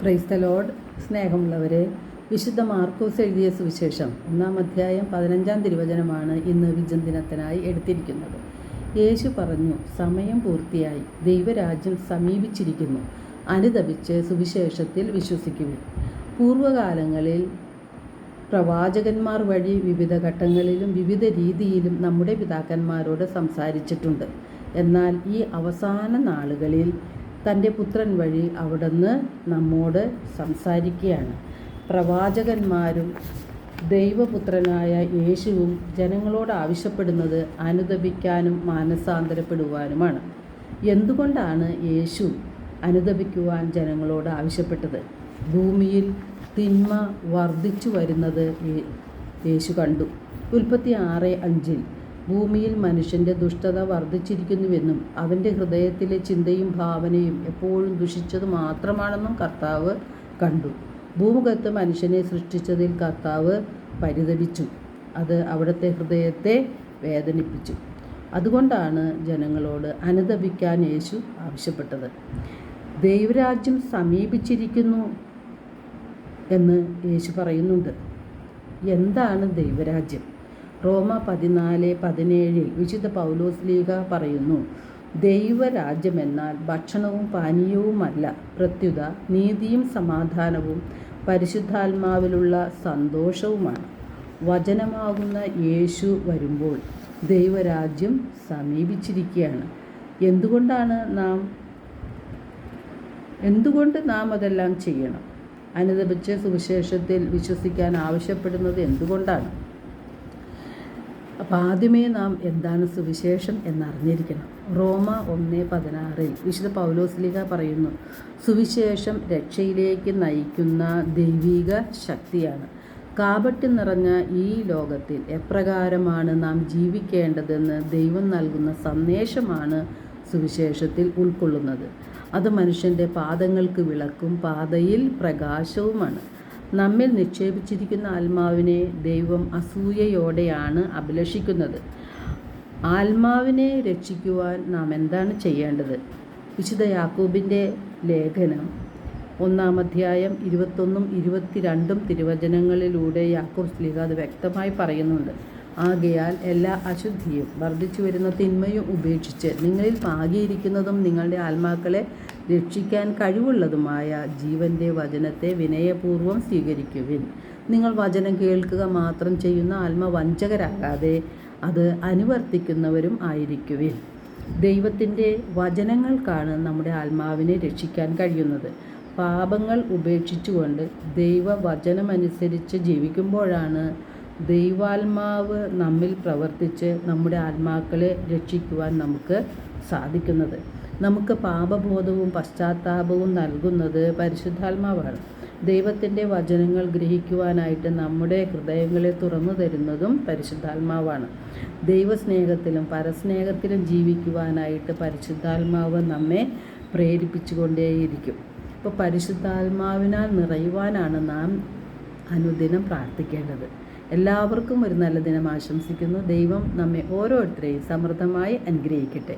Praise the Lord. സ്നേഹമുള്ളവരെ, വിശുദ്ധ മാർക്കോസ് എഴുതിയ സുവിശേഷം 1-ാം അധ്യായം 15-ാം തിരുവചനമാണ് ഇന്ന് വിചിന്തനത്തിനായി എടുത്തിരിക്കുന്നത്. യേശു പറഞ്ഞു, സമയം പൂർത്തിയായി, ദൈവരാജ്യം സമീപിച്ചിരിക്കുന്നു, അനുതപിച്ച് സുവിശേഷത്തിൽ വിശ്വസിക്കുവിൻ. പൂർവ്വകാലങ്ങളിൽ പ്രവാചകന്മാർ വഴി വിവിധ ഘട്ടങ്ങളിലും വിവിധ രീതിയിലും നമ്മുടെ പിതാക്കന്മാരോട് സംസാരിച്ചിട്ടുണ്ട്. എന്നാൽ ഈ അവസാന നാളുകളിൽ തൻ്റെ പുത്രൻ വഴി അവിടുന്ന് നമ്മോട് സംസാരിക്കുകയാണ്. പ്രവാചകന്മാരും ദൈവപുത്രനായ യേശുവും ജനങ്ങളോട് ആവശ്യപ്പെടുന്നത് അനുതപിക്കാനും മാനസാന്തരപ്പെടുവാനുമാണ്. എന്തുകൊണ്ടാണ് യേശു അനുതപിക്കുവാൻ ജനങ്ങളോട് ആവശ്യപ്പെട്ടത്? ഭൂമിയിൽ തിന്മ വർദ്ധിച്ചു വരുന്നത് യേശു കണ്ടു. ഉൽപ്പത്തി 6:5 ഭൂമിയിൽ മനുഷ്യൻ്റെ ദുഷ്ടത വർദ്ധിച്ചിരിക്കുന്നുവെന്നും അവൻ്റെ ഹൃദയത്തിലെ ചിന്തയും ഭാവനയും എപ്പോഴും ദുഷിച്ചത് മാത്രമാണെന്നും കർത്താവ് കണ്ടു. ഭൂമുഖത്ത് മനുഷ്യനെ സൃഷ്ടിച്ചതിൽ കർത്താവ് പരിതപിച്ചു. അത് അവിടുത്തെ ഹൃദയത്തെ വേദനിപ്പിച്ചു. അതുകൊണ്ടാണ് ജനങ്ങളോട് അനുതപിക്കാൻ യേശു ആവശ്യപ്പെട്ടത്. ദൈവരാജ്യം സമീപിച്ചിരിക്കുന്നു എന്ന് യേശു പറയുന്നുണ്ട്. എന്താണ് ദൈവരാജ്യം? റോമ 14:17 വിശുദ്ധ പൗലോസ് ശ്ലീഹ പറയുന്നു, ദൈവരാജ്യമെന്നാൽ ഭക്ഷണവും പാനീയവുമല്ല, പ്രത്യുത നീതിയും സമാധാനവും പരിശുദ്ധാത്മാവിലുള്ള സന്തോഷവുമാണ്. വചനമാകുന്ന യേശു വരുമ്പോൾ ദൈവരാജ്യം സമീപിച്ചിരിക്കുകയാണ്. എന്തുകൊണ്ട് നാം അതെല്ലാം ചെയ്യണം? അനുദപിച്ച് സുവിശേഷത്തിൽ വിശ്വസിക്കാൻ ആവശ്യപ്പെടുന്നത് എന്തുകൊണ്ടാണ്? അപ്പോൾ ആദ്യമേ നാം എന്താണ് സുവിശേഷം എന്നറിഞ്ഞിരിക്കണം. റോമ 1:16 വിശുദ്ധ പൗലോസ് ശ്ലീഹ പറയുന്നു, സുവിശേഷം രക്ഷയിലേക്ക് നയിക്കുന്ന ദൈവിക ശക്തിയാണ്. കാപട്യം നിറഞ്ഞ ഈ ലോകത്തിൽ എപ്രകാരമാണ് നാം ജീവിക്കേണ്ടതെന്ന് ദൈവം നൽകുന്ന സന്ദേശമാണ് സുവിശേഷത്തിൽ ഉൾക്കൊള്ളുന്നത്. അത് മനുഷ്യൻ്റെ പാദങ്ങൾക്ക് വിളക്കും പാതയിൽ പ്രകാശവുമാണ്. നമ്മിൽ നിക്ഷേപിച്ചിരിക്കുന്ന ആത്മാവിനെ ദൈവം അസൂയയോടെയാണ് അഭിലഷിക്കുന്നത്. ആത്മാവിനെ രക്ഷിക്കുവാൻ നാം എന്താണ് ചെയ്യേണ്ടത്? വിശുദ്ധ യാക്കോബിൻ്റെ ലേഖനം 1-ാം അധ്യായം 21-22 തിരുവചനങ്ങളിലൂടെ യാക്കോബ് ശ്ലീഹ അത് വ്യക്തമായി പറയുന്നുണ്ട്. ആകയാൽ എല്ലാ അശുദ്ധിയും വർദ്ധിച്ചു വരുന്ന തിന്മയും ഉപേക്ഷിച്ച് നിങ്ങളിൽ പാകിയിരിക്കുന്നതും നിങ്ങളുടെ ആത്മാക്കളെ രക്ഷിക്കാൻ കഴിവുള്ളതുമായ ജീവൻ്റെ വചനത്തെ വിനയപൂർവ്വം സ്വീകരിക്കുവിൻ. നിങ്ങൾ വചനം കേൾക്കുക മാത്രം ചെയ്യുന്ന ആത്മവഞ്ചകരാകാതെ അത് അനുവർത്തിക്കുന്നവരും ആയിരിക്കുവിൻ. ദൈവത്തിൻ്റെ വചനങ്ങൾക്കാണ് നമ്മുടെ ആത്മാവിനെ രക്ഷിക്കാൻ കഴിയുന്നത്. പാപങ്ങൾ ഉപേക്ഷിച്ചുകൊണ്ട് ദൈവവചനമനുസരിച്ച് ജീവിക്കുമ്പോഴാണ് ദൈവാത്മാവ് നമ്മിൽ പ്രവർത്തിച്ച് നമ്മുടെ ആത്മാക്കളെ രക്ഷിക്കുവാൻ നമുക്ക് സാധിക്കുന്നത്. നമുക്ക് പാപബോധവും പശ്ചാത്താപവും നൽകുന്നത് പരിശുദ്ധാത്മാവാണ്. ദൈവത്തിൻ്റെ വചനങ്ങൾ ഗ്രഹിക്കുവാനായിട്ട് നമ്മുടെ ഹൃദയങ്ങളെ തുറന്നു തരുന്നതും പരിശുദ്ധാത്മാവാണ്. ദൈവസ്നേഹത്തിലും പരസ്നേഹത്തിലും ജീവിക്കുവാനായിട്ട് പരിശുദ്ധാത്മാവ് നമ്മെ പ്രേരിപ്പിച്ചുകൊണ്ടേയിരിക്കും. അപ്പോൾ പരിശുദ്ധാത്മാവിനാൽ നിറയുവാനാണ് നാം അനുദിനം പ്രാർത്ഥിക്കേണ്ടത്. എല്ലാവർക്കും ഒരു നല്ല ദിനം ആശംസിക്കുന്നു. ദൈവം നമ്മെ ഓരോരുത്തരെയും സമൃദ്ധമായി അനുഗ്രഹിക്കട്ടെ.